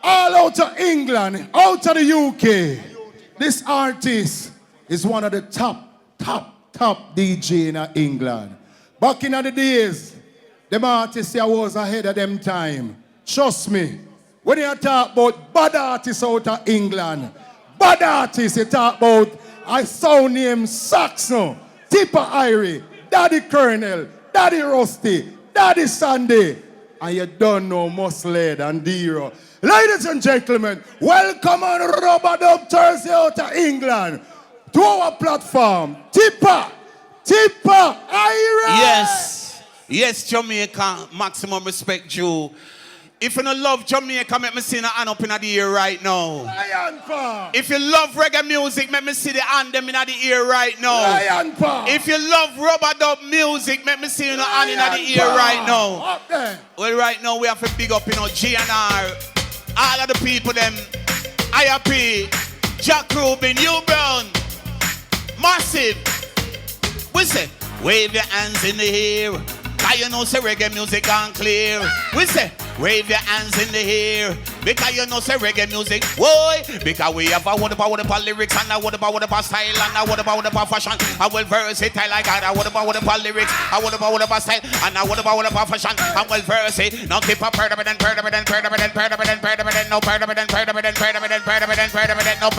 All out of England, out of the UK. This artist is one of the top DJ in England. Back in the days, them artists here was ahead of them time. Trust me. When you talk about bad artists out of England, bad artists, you talk about I sound name Saxon, TIPPA IRIE, Daddy Colonel, Daddy Rusty, Daddy Sunday, and you don't know Musled and Dero. Ladies and gentlemen, welcome on Rubber Dub Thursday out of England to our platform, TIPPA IRIE. Yes, Jamaica, maximum respect you. If you don't love Jamaica, make me see the hand up in the ear right now. Lion Paw. If you love reggae music, make me see the hand them in the ear right now. Lion Paw. If you love rubber dub music, make me see the hand in the ear right now. Up there. Well, right now we have to big up, GNR. All of the people them, IRP, Jack Rubin, you Brown, Massive. We say, wave your hands in the air. Cause you know say reggae music gone clear. We say, wave your hands in the air. Because you know say reggae music, why? Because we have a what about lyrics and a what about style and a what about fashion. I will versatile like that. I what about lyrics, I what about style and I what about fashion. I will versatile. Now keep up further than no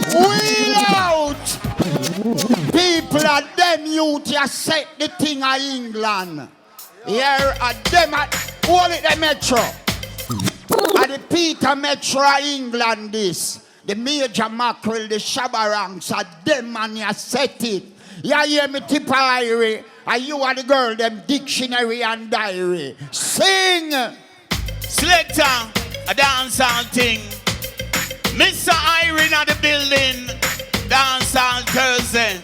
Wheel out! People are them youth ya set the thing of England. Here are them at all it the metro. At the Peter Metro of England this. The major mackerel, the shabarangs are them and ya set it. Ya hear me TIPPA IRIE and you are the girl them dictionary and diary. Sing! Selector, a dancehall thing. Mr. Irene at the building, dancehall Thursday.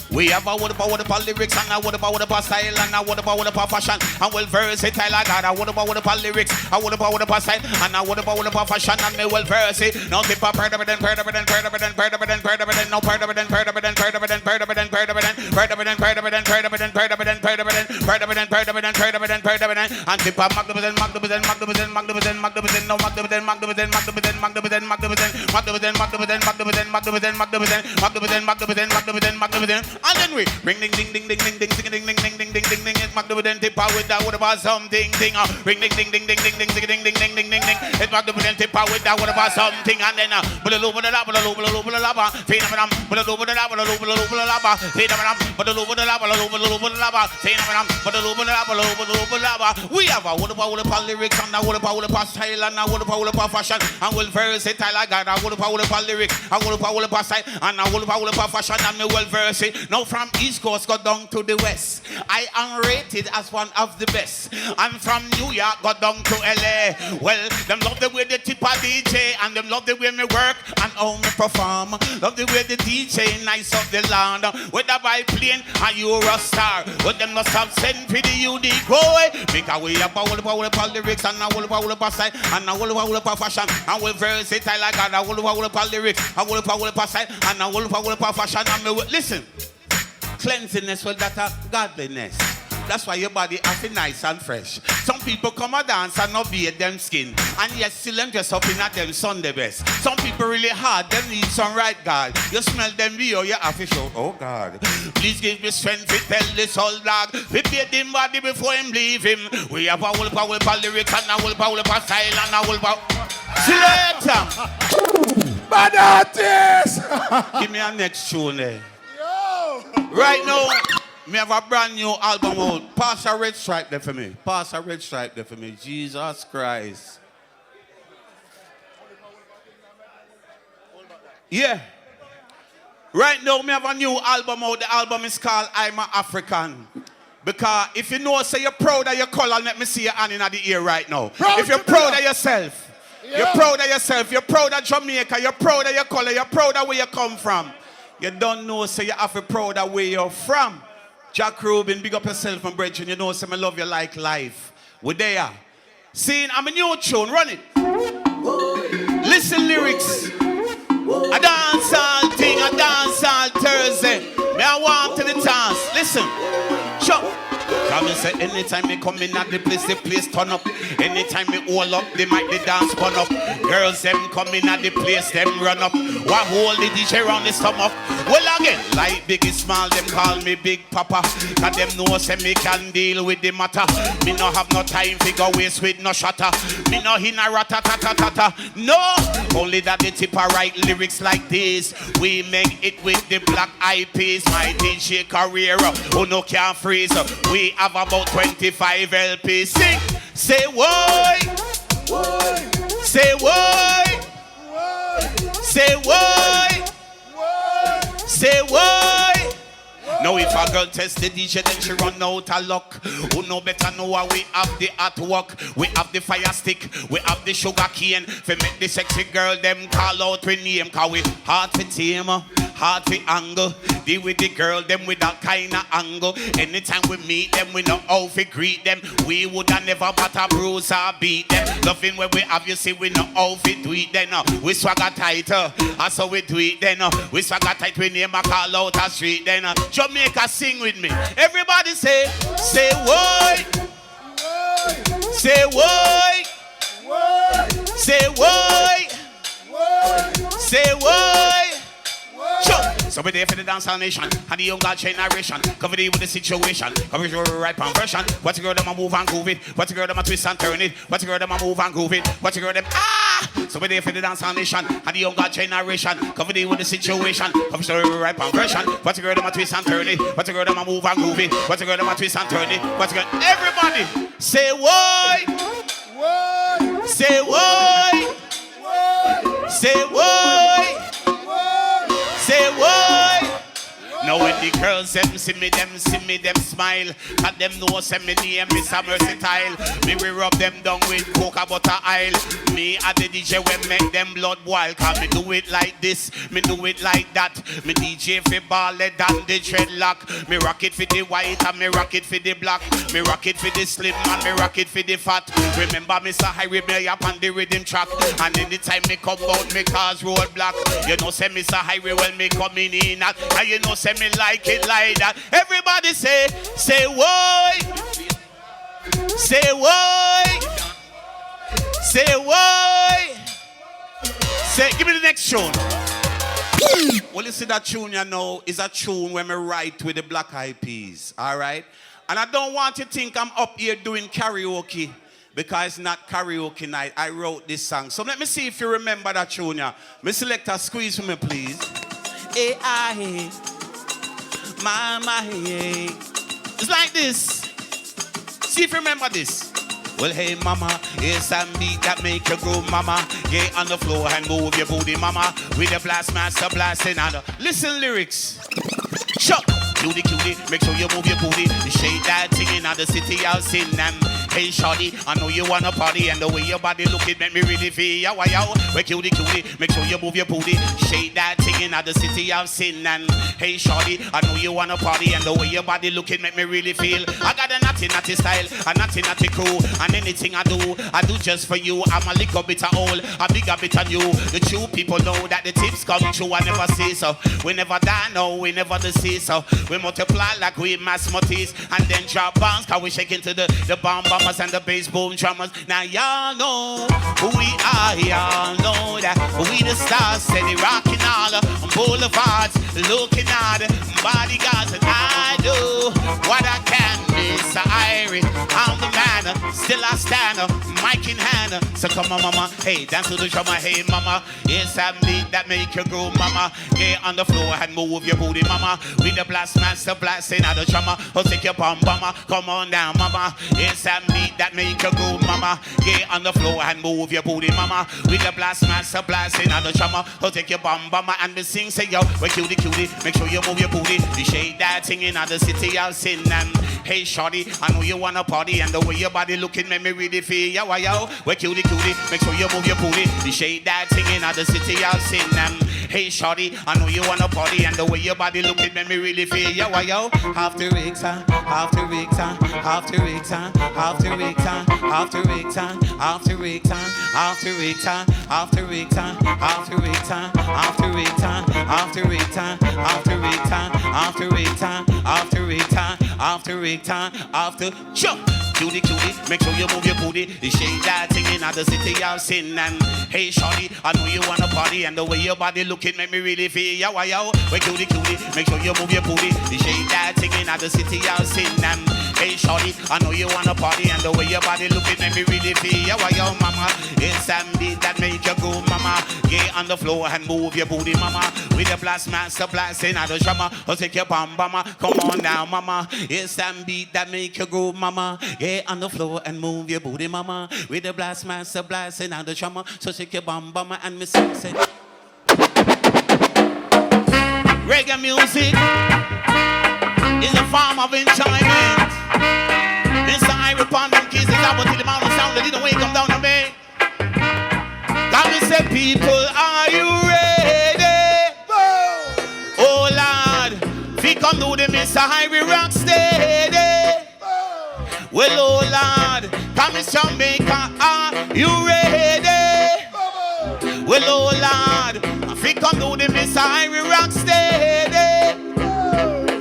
We have a what about lyrics and a what about style and a what about fashion and well versatile like that. A what about lyrics, a what about style and a what about fashion and me well versatile. No tip up no and tip up and then we ring ding ding ding ding ding ding ding ding ding ding ding ding ding ding. It's Magdalene Tippa with that what about something ding. Ring ding ding ding ding ding ding ding ding ding ding ding ding ding. It's Magdalene Tippa with that what about something and then blah blah blah blah blah blah blah blah blah. Phenomenon blah blah blah blah blah blah blah blah. Phenomenon blah blah blah blah blah blah blah blah. Phenomenon blah blah blah blah blah blah. We have a what about lyrics and a what about style and a what about fashion and well versatile like that. A what about lyrics, a what about style and a what about fashion and me well versatile. Now from East Coast go down to the West. I am rated as one of the best. And from New York go down to LA. Well, them love the way the TIPPA DJ and them love the way me work and how me perform. Love the way the DJ nice of the land. Whether by plane or Eurostar. But them must have sent for the unique boy. Because we have all about lyrics and all about style and all about fashion. And we versatile like that. All about lyrics, all about style and all about fashion. And me listen. Cleanliness, well, that's godliness. That's why your body has to be nice and fresh. Some people come and dance and not bathe them skin. And yet still them dress up in at them Sunday best. Some people really hard, them need some right God. You smell them beer, you have to shout, oh God. Please give me strength to tell this old dog. We bathe him body before him leave him. We have a whole power lyrics and a whole power style and a whole power. Selector! Bad artist! Give me a next tune there. Right now, me have a brand new album out. Pass a red stripe there for me. Pass a red stripe there for me. Jesus Christ. Yeah. Right now, me have a new album out. The album is called I'm an African. Because if you know, say you're proud of your color, let me see your hand in the ear right now. If you're proud of yourself, you're proud of yourself, you're proud of Jamaica, you're proud of your color, you're proud of where you come from. You don't know, say you have to proud of where you're from. Jack Rubin, big up yourself and brethren. You know, say I love you like life. We're there. Seeing, I'm a new tune, run it. Listen lyrics. A dancehall thing, a dancehall Thursday. May I walk to the dance. Listen. Chop. Come and say anytime me come in at the place turn up. Anytime me all up, they make the dance pun up. Girls them come in at the place, them run up. What hold the DJ round the stomach? Well again, like Biggie Small, them call me Big Papa. Cause them know say me can deal with the matter. Me no have no time to go waste with no shutter. Me no in a rat-a-tat-a-tat-a. No, only that the TIPPA write lyrics like this. We make it with the black eyed peas. My DJ career, who no can freeze. We have about 25 LPs. Sing, say why? Say why? Say why? Say why? Now if a girl test the DJ, then she run out of luck. Who know better know how we have the artwork. We have the fire stick, we have the sugar cane. For make the sexy girl, them call out with name. Cause we hard for team, hard for angle. Deal with the girl, them with that kind of angle. Anytime we meet them, we know how to greet them. We woulda never but a bruise or beat them. Nothing when we have you see, we know how to do it then. We swagger tighter, that's how we do it then. We swagger tight, we name a call out a street then. Jamaica, sing with me. Everybody say why? Say why? Say why? Say why? Sure. So we're there for the dancehall nation and the younger generation. Cover it with the situation. Cover it with the right conversion. What's the girl them a move and groove it? What's the girl them a twist and turn it? What's the girl them a move and groove it? What's the girl them So we're there for the dancehall nation and the younger generation. Cover it with the situation. Cover it with the right conversion. What's the girl them a twist and turn it? What's the girl them a move and groove it? What's the girl them a twist and turn it? What's the girl? Everybody say why? Say why? Say why? Say why? Now when the girls them see me, them smile. Cause them know say me name is a versatile. Me we rub them down with cocoa butter oil. Me at the DJ when make them blood boil. Cause me do it like this, me do it like that. Me DJ fi ballet than the dreadlock. Me rock it for the white and me rock it for the black. Me rock it for the slim and me rock it for the fat. Remember Mr. Harry me up on the rhythm track. And anytime me come out me cause roadblock. You know say Mr. Harry when me coming in at. And you know say me like it like that. Everybody say why? Say why? Say why? Say, give me the next tune. Well, you see that tune you know is a tune when me write with the Black Eyed Peas, all right? And I don't want you to think I'm up here doing karaoke because it's not karaoke night. I wrote this song. So let me see if you remember that tune. Me select a squeeze for me, please. Hey, my, hey. It's like this. See if you remember this. Well, hey, mama, it's a beat that make you groove, mama. Get on the floor and move your booty, mama. With the blast master blasting on the... Listen lyrics. Shut. Cutie, make sure you move your booty. You shake that thing in the city, I'll sing them. Hey, shawty, I know you wanna party, and the way your body look, it make me really feel ya. Why yo? Well, cutie, make sure you move your booty. Shake that thing in the city, I'll sing and hey, shawty, I know you wanna party, and the way your body look, it make me really feel. I got a natty style, a natty crew, and anything I do just for you. I'm a little bit of old, a bigger bit of new. The true people know that the tips come true. I never say so. We never die, no, we never see so. We multiply like we mass multis, and then drop bounce, cause we shake into the bomb bombers and the bass boom drummers. Now y'all know who we are, y'all know that we the stars, steady rocking all on boulevards, looking at bodyguards, and I do what I can. Mr. Irie, I'm the man, still I stand, mic in hand. So come on, mama, hey, dance to the drummer, hey, mama. It's a beat that make you groove, mama. Get on the floor and move your booty, mama. With the blast master blasting at the drummer. Oh, take your bum, mama. Come on down, mama. It's a beat that make you groove, mama. Get on the floor and move your booty, mama. With the blast master blasting at the drummer. Oh, take your bum, mama, and the sing, say yo, well, cutie, make sure you move your booty. You shake that thing in the city, I'll sing them. Hey, shorty, I know you wanna party, and the way your body looking make me really feel ya. Why yo? Well, cutie, make sure you move your booty. You shake that thing in the city, I'll sing them. Hey shorty, I know you wanna party, and the way your body looking make me really feel yo, yo. After weeks, after weeks, after weeks, after weeks, after weeks, after weeks, after weeks, after weeks, after weeks, after weeks, after weeks, after weeks, after weeks, after weeks, after weeks, after jump. Cutie, cutie, make sure you move your booty. The shade that thing in the city of sin. And hey, shorty, I know you wanna party, and the way your body looking make me really feel yo, yo. Well, cutie, cutie, make sure you move your booty. The shade that thing in the city of sin. And hey, shorty, I know you wanna party, and the way your body looking make me really feel yo, yo, mama. It's some beat that make you go, mama. Get on the floor and move your booty, mama. With the blast master blasting out the drummer. I'll take your bum, mama. Come on now, mama. It's some beat that make you go, mama. Get on the floor and move your booty, mama. With the blast master blasting out the drummer. So shake your bum, mama, and miss it. Reggae music is a form of enjoyment. It's the Irish Pond and Kids. It's out to the mountain sound. They didn't wake them down to me. Come and say, people, are you ready? Oh, Lord, we come do the Mr. Highway rock steady. Well, oh, Lord, come and Jamaica, are you ready? Well, oh, Lord, we come do the Mr. Highway rock steady.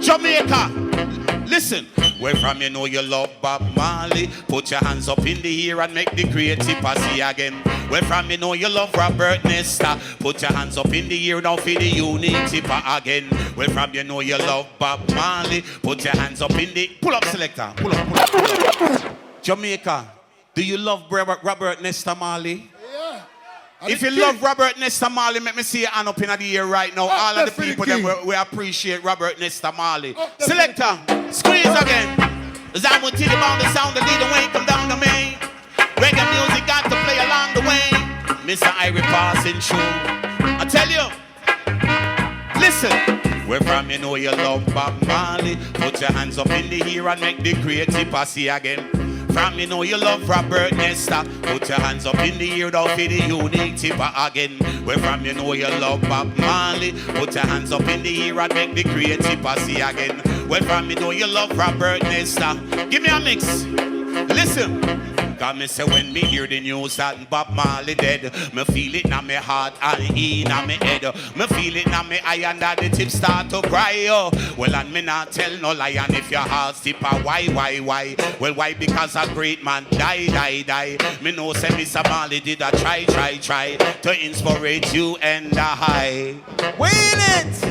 Jamaica, listen. Where from you know you love Bob Marley? Put your hands up in the air and make the great TIPPA see again. Where from you know you love Robert Nesta? Put your hands up in the air now for the unique TIPPA again. Where from you know you love Bob Marley? Put your hands up in the... Pull up, selector. Pull up, pull up, pull up. Jamaica, do you love Robert Nesta Marley? Yeah. If you love Robert Nesta Marley, let me see your hand up in the air right now. All of the people that we appreciate Robert Nesta Marley. Selector, squeeze again. As I will tell you about the sound, the leader wain't come down to me. Reggae music got to play along the way. Mr. Irie passing through. I tell you, listen. Where from you know you love Bob Marley? Put your hands up in the air and make the great TIPPA see again. From you know you love Robert Nesta. Put your hands up in the air now for the unique TIPPA again. Where from you know you love Bob Marley. Put your hands up in the air and make the great TIPPA see again. Where from you know you love Robert Nesta. Give me a mix. Listen. Cause me say when me hear the news that Bob Marley dead, me feel it na me heart and in na me head. Me feel it na me eye and that the tip start to cry. Oh. Well, and me not tell no lie, and if your heart TIPPA, why? Well, why? Because a great man die. Me know say Mr. Marley did a try to inspire you and I. Win it!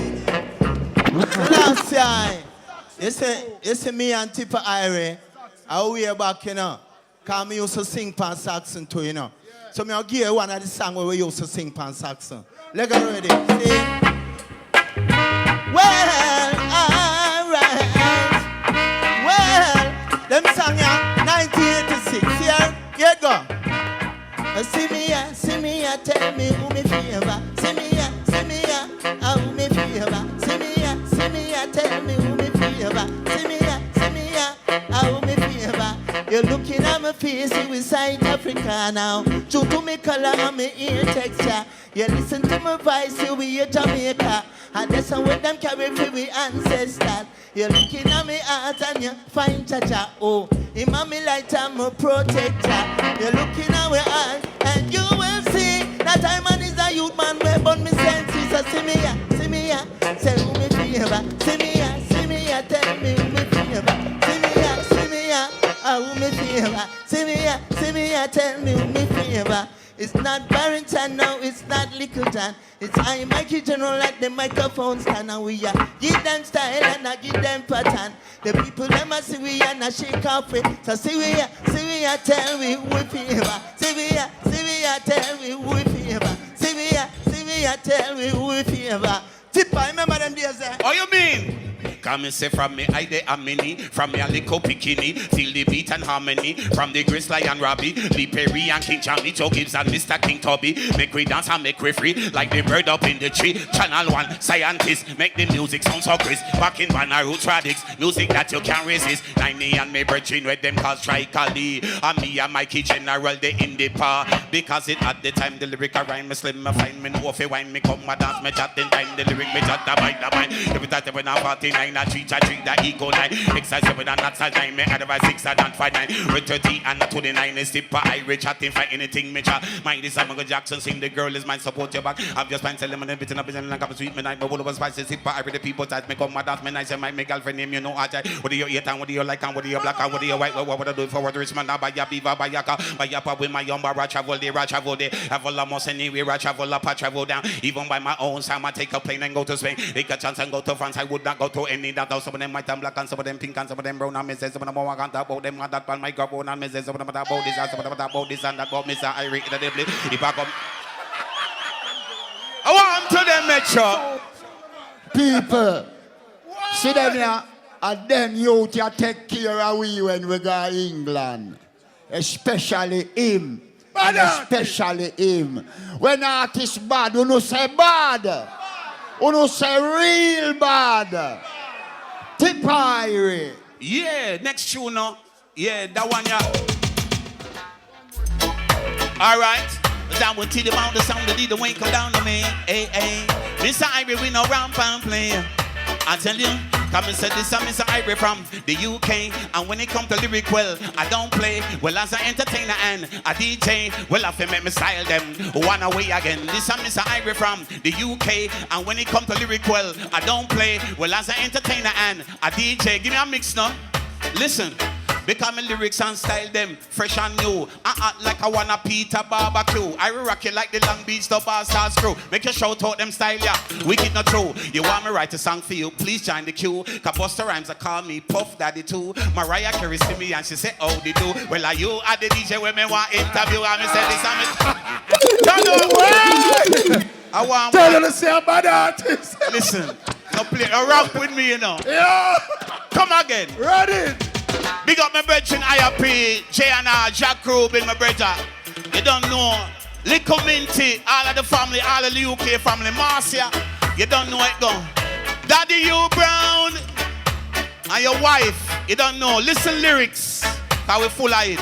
Last time, you say me and TIPPA IRIE are way back, you know. Because I used to sing pan Saxon too, you know. Yeah. So I'll give you one of the songs where we used to sing pan Saxon. Let's get ready. Sing. Well, alright. Well, them song ya 1986. Here you go. See me, tell me who me favor. See me, who me favor. See me, tell me who me favor. See me, who me favor. You're looking at my face, you in South Africa now. True to me color and me ear texture. You listen to my voice, you in Jamaica. And that's how them carry for we ancestors. You're looking at me heart and you find cha-cha. Oh, in my light I'm a protector. You're looking at my heart and you will see that I'm an is a youth man where born me senses. So see me ya, say who me favor. See me ya, tell me who me favor. Who me favor? See me, tell me who me favor. It's not Barrington, no, it's not Littleton. It's I, Mikey General, at the microphone stand. And we give them style and I give them pattern. The people, them a see we and I shake off it. So see me, tell me who we favor. See me, tell me who we favor. See me, tell me who we favor. TIPPA, remember them days there? Oh, you mean? Come and say from me, I de a mini. From me a little bikini. Feel the beat and harmony. From the Gris Lion Robbie. Lee Perry and King Johnny. Joe Gibbs and Mr. King Tubby. Make we dance and make we free. Like the bird up in the tree. Channel 1, scientists. Make the music sound so crisp. Back in Banner Roots Radix. Music that you can't resist. 90 and me virgin with them cause Strike-Ali. And me and Mikey General, they in the par. Because it at the time the lyric I rhyme. Me slim, me fine, me know if you wine. Me come, me dance, me chat in time. The lyric, me chat, the mind. Every time when I'm 49, I treat the ego 9. Exercise 7 and not 9. Me advise 6 and not 5 9. With 30 and not 29 is TIPPA IRIE. Chatting for anything, me chat. Mind is Michael Jackson, sing the girl is mine, support your back. I'm just fine, selling and everything up in like a sweet midnight. But what was spices, TIPPA IRIE, the people that me come, my dance, me nice, and my girlfriend name, you know, I what do you eat and what do you like and what do you black and what do you white? What would I do for what rich man? Buy ya beaver, buy ya car, buy ya with my young bar, travel there, have a lot more anywhere, travel up, travel down. Even by my own time, I take a plane and go to Spain. Take a chance and go to France. I would not go to any that. Some of them white and black and some of them pink and some of them brown and misses. Some of them I can't talk about them. That on my grab and misses. Some of them about this and some of them about this and that about Mr. IRIE. If I come, I want to them metro People, see them here, and them youth you take care of we when we go to England. Especially him. And especially him. When artists bad, you know say bad. You know say real bad. TIPPA IRIE. Yeah, next tune now. Yeah, that one, yeah. Alright. Down with the amount of sound that the wake come down to me. Hey, hey. Mr. IRIE, we no ramp and play. I tell you, come and say this, I'm Mr. IRIE from the UK. And when it comes to lyric, well, I don't play. Well, as an entertainer and a DJ, well, I feel make me style them one away again. This, I'm Mr. IRIE from the UK. And when it comes to lyric, well, I don't play. Well, as an entertainer and a DJ, give me a mix now. Listen. Because my lyrics and style them fresh and new. I act like I wanna Peter barbecue. I rock it like the Long Beach the bar stars crew. Make you shout out them style, yeah. Wicked not true. You want me write a song for you? Please join the queue. Cause Busta Rhymes I call me Puff Daddy too. Mariah Carey see me and she say, oh they do. Well are you at the DJ when me want interview? And me say this and me. I want. Tell her to say a bad artist. Listen, no play a rap with me, you know. Yeah. Come again. Ready. Big up my brethren, IRP, J&R, Jack Rubin, my brother. You don't know. Little Minty, all of the family, all of the UK family, Marcia. You don't know it go. Daddy U Brown and your wife, you don't know. Listen lyrics, cause we full of it.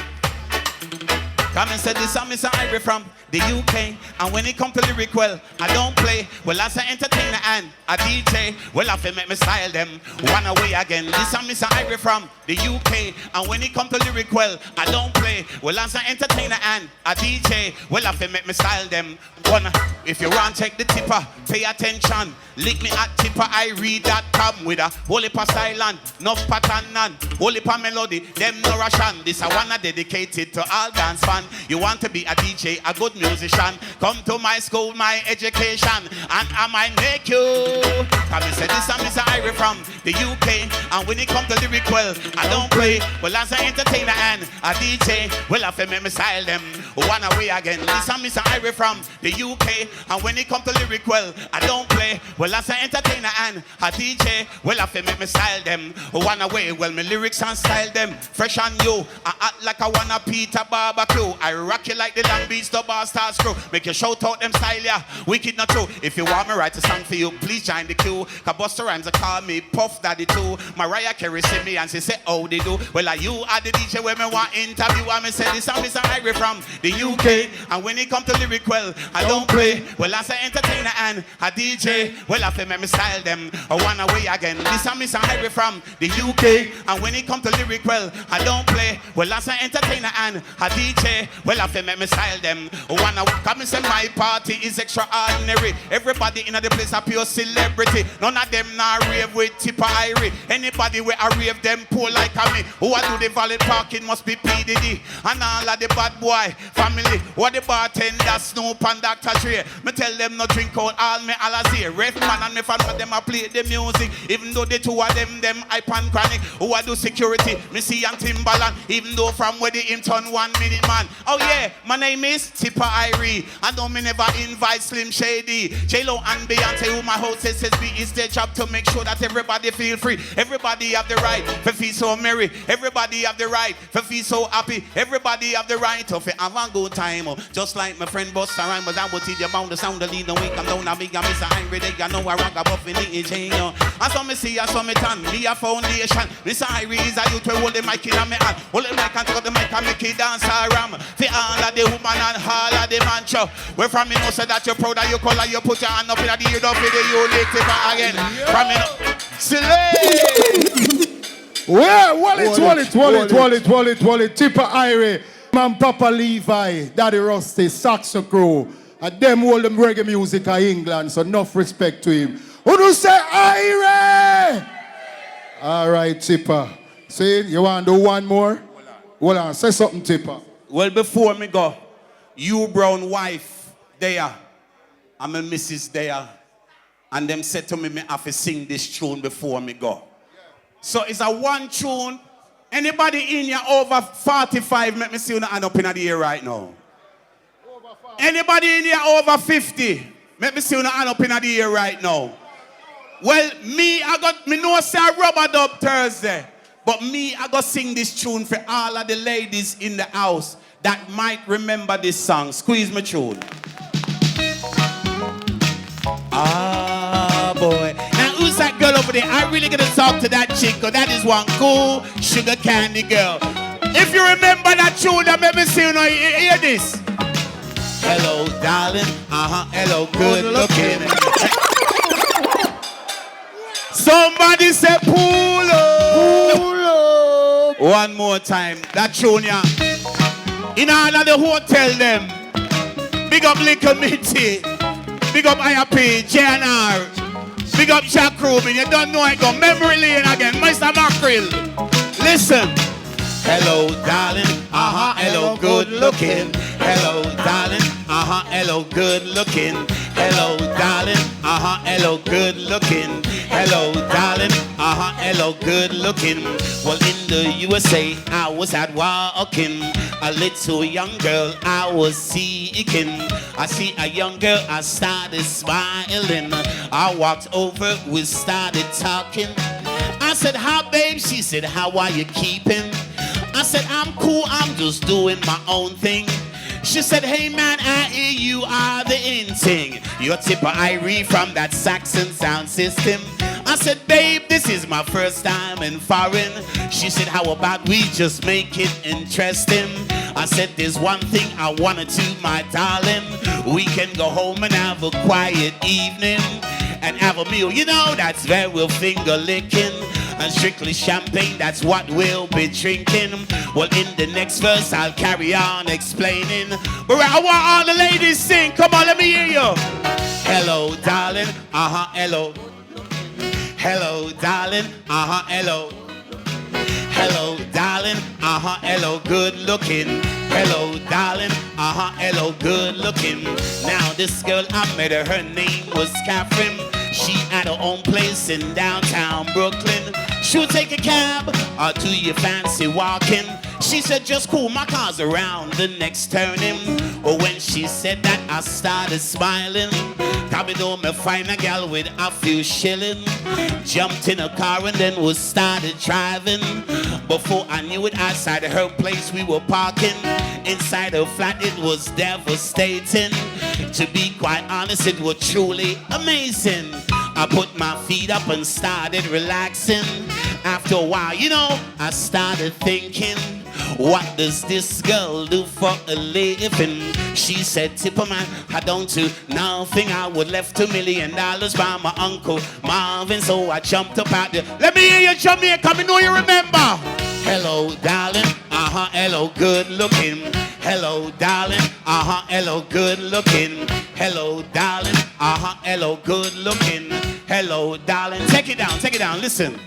Come and say this, I'm Mr. IRIE from the UK. And when it comes to lyric, well, I don't play. Well, as an entertainer and a DJ, well, I feel make me style them one away again. This I'm Mr. IRIE from the UK. And when it comes to lyric, well, I don't play. Well, as an entertainer and a DJ, well, I feel make me style them one. If you want to take the tipper, pay attention. Link me at tippairie.com with a whole heap of style and no pattern and whole heap of melody. Them no Russian. This I wanna dedicate it to all dance fan. You want to be a DJ, a good musician, come to my school, my education, and I might make you. Come and say this, I'm Mr. IRIE from the UK. And when it comes to lyric, well, I don't play. Well, as an entertainer and a DJ, well, I feel make me style them one away again. This I'm Mr. IRIE from the UK. And when it comes to lyric, well, I don't play. Well, as an entertainer and a DJ, well, I feel make me style them one away. Well, my lyrics and style them fresh and new. I act like I wanna Peter barbecue. I rock you like the Long Beach the bar stars crew. Make you shout out them style, yeah. Wicked not true. If you want me write a song for you, please join the queue. Cause Busta Rhymes call me Puff Daddy too. Mariah Carey see me and she say, oh they do. Well, are you at the DJ when me want interview? And me say this I'm Mr. IRIE from the UK. And when it come to lyric, well, I don't play. Well, as an entertainer and a DJ, well, I feel me style them one away again. This I'm Mr. IRIE from the UK. And when it come to lyric, well, I don't play. Well, as an entertainer and a DJ, well, I feel me style them one away. Come and say my party is extraordinary. Everybody in the place a pure celebrity. None of them now rave with TIPPA IRIE. Anybody where I rave them poor like me. Who I do the valid parking must be PDD. And all of the bad boy family. What the bartender, Snoop and Dr. Dre. Me tell them no drink out all me Alizé. Ref man and me fan of them I play the music. Even though the two of them hype and chronic. Who I do security, me see and Timbaland. Even though from where the him turn 1 minute man. Oh yeah, my name is TIPPA IRIE. I know me never invite Slim Shady. J-Lo and Beyonce, who my host says be it's their job to make sure that everybody feel free. Everybody have the right to feel so merry. Everybody have the right to feel so happy. Everybody have the right to feel have a good time. Just like my friend Buster Rhyme, but I will teach you about the sound of lead the week. I'm down a big and Mr. Irie Day. I know I rock a buff in the AJ. I saw me see, I saw me tan, me a foundation. Mr. Irie is a youth who hold the mic in my hand. Hold the mic and take the mic and make it dance around. For all of the woman and all of the man show. Where from me know say that you're proud of your color, you put your hand up in the ear, don't feel the you lick it again. From me know. Well, wallet, TIPPA IRIE, man, Papa Levi, Daddy Rusty, Saxo Crew, and them all them reggae music of England, so enough respect to him. Who do say IRIE? All right, TIPPA. See, you want to do one more? Hold on, say something, TIPPA. Well, before me go, you brown wife there, I'm a missus there, and them said to me, me have to sing this tune before me go. So it's a one tune. Anybody in here over 45, let me see you hand up in the air right now. Anybody in here over 50, let me see you hand up in the air right now. Well, me know say rubber dub Thursday, but me I got sing this tune for all of the ladies in the house that might remember this song. Squeeze my tune. Ah, boy. Now, who's that girl over there? I really gonna talk to that chick, because that is one cool sugar candy girl. If you remember that tune, that made me see you know, hear this. Hello, darling. Hello, good looking. Somebody say, pull up. Pull up. One more time. That tune, yeah. In all of the hotel, them. Big up Little Mitty. Big up IAP, JNR. Big up Jack Rubin. You don't know I go memory lane again. Mr. Mackerel. Listen. Hello, darling. Hello, good looking. Hello, darling. Hello, good looking. Hello, darling. Hello, good looking. Hello, darling. Hello, good looking. Well, in the USA, I was out walking. A little young girl I was seeking. I see a young girl, I started smiling. I walked over, we started talking. I said, hi, babe. She said, how are you keeping? I said, I'm cool, I'm just doing my own thing. She said, hey man, I hear you are the in thing. You're TIPPA IRIE from that Saxon sound system. I said, babe, this is my first time in foreign. She said, how about we just make it interesting? I said, there's one thing I wanna do, my darling. We can go home and have a quiet evening and have a meal. You know, that's where we'll finger licking. And strictly champagne, that's what we'll be drinking. Well, in the next verse, I'll carry on explaining. But I want all the ladies sing. Come on, let me hear you. Hello, darling. Hello. Hello, darling. Hello. Hello, darling. Hello, good looking. Hello, darling. Hello, good looking. Now, this girl, I met her name was Catherine. She had her own place in downtown Brooklyn. She would take a cab or do you fancy walking? She said, just cool, my car's around the next turning. Oh, when she said that, I started smiling. Coming home, I find a gal with a few shilling. Jumped in a car and then we started driving. Before I knew it, outside her place we were parking. Inside her flat, it was devastating. To be quite honest, it was truly amazing. I put my feet up and started relaxing. After a while, you know, I started thinking, what does this girl do for a living? She said, TIPPA man, I don't do nothing. I would left $2 million by my uncle Marvin. So I jumped up out there. Let me hear you, Jamaica, me know you remember. Hello, darling, hello, good looking. Hello, darling, hello, good looking. Hello, darling, hello, good looking. Hello, darling. Take it down, listen.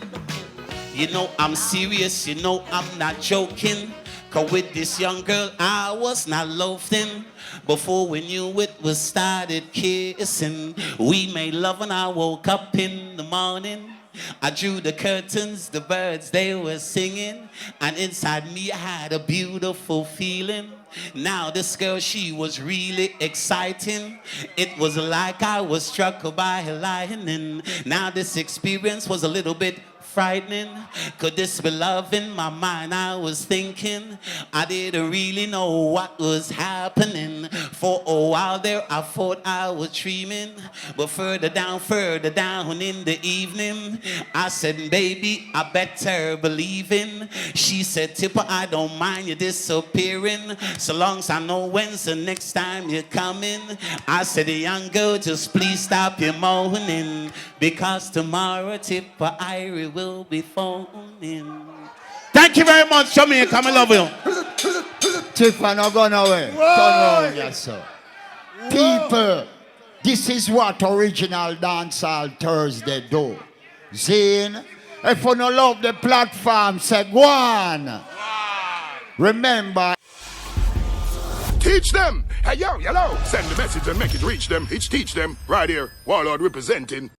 You know I'm serious, you know I'm not joking. Cause with this young girl, I was not loafing. Before we knew it, we started kissing. We made love and I woke up in the morning. I drew the curtains, the birds, they were singing. And inside me, I had a beautiful feeling. Now this girl, she was really exciting. It was like I was struck by lightning. Now this experience was a little bit frightening. Could this be love? In my mind I was thinking. I didn't really know what was happening. For a while there I thought I was dreaming. But further down in the evening, I said, baby, I better believe in. She said, Tippa, I don't mind you disappearing, so long as I know when's the next time you're coming. I said, young girl, just please stop your moaning, because tomorrow TIPPA IRIE will be phoning. Thank you very much, Jamaica. I love you. TIPPA not gone away. Turn around, yes, sir. People, this is what original dancehall Thursday do. Zine, if you don't love the platform, say go on. Remember. Teach them. Hey, yo, hello. Send the message and make it reach them. It's teach them. Right here. Warlord representing.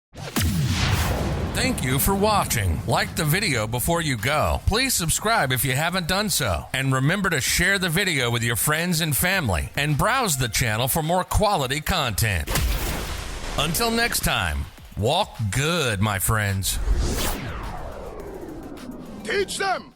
Thank you for watching. Like the video before you go. Please subscribe if you haven't done so. And remember to share the video with your friends and family. And browse the channel for more quality content. Until next time, walk good, my friends. Teach them.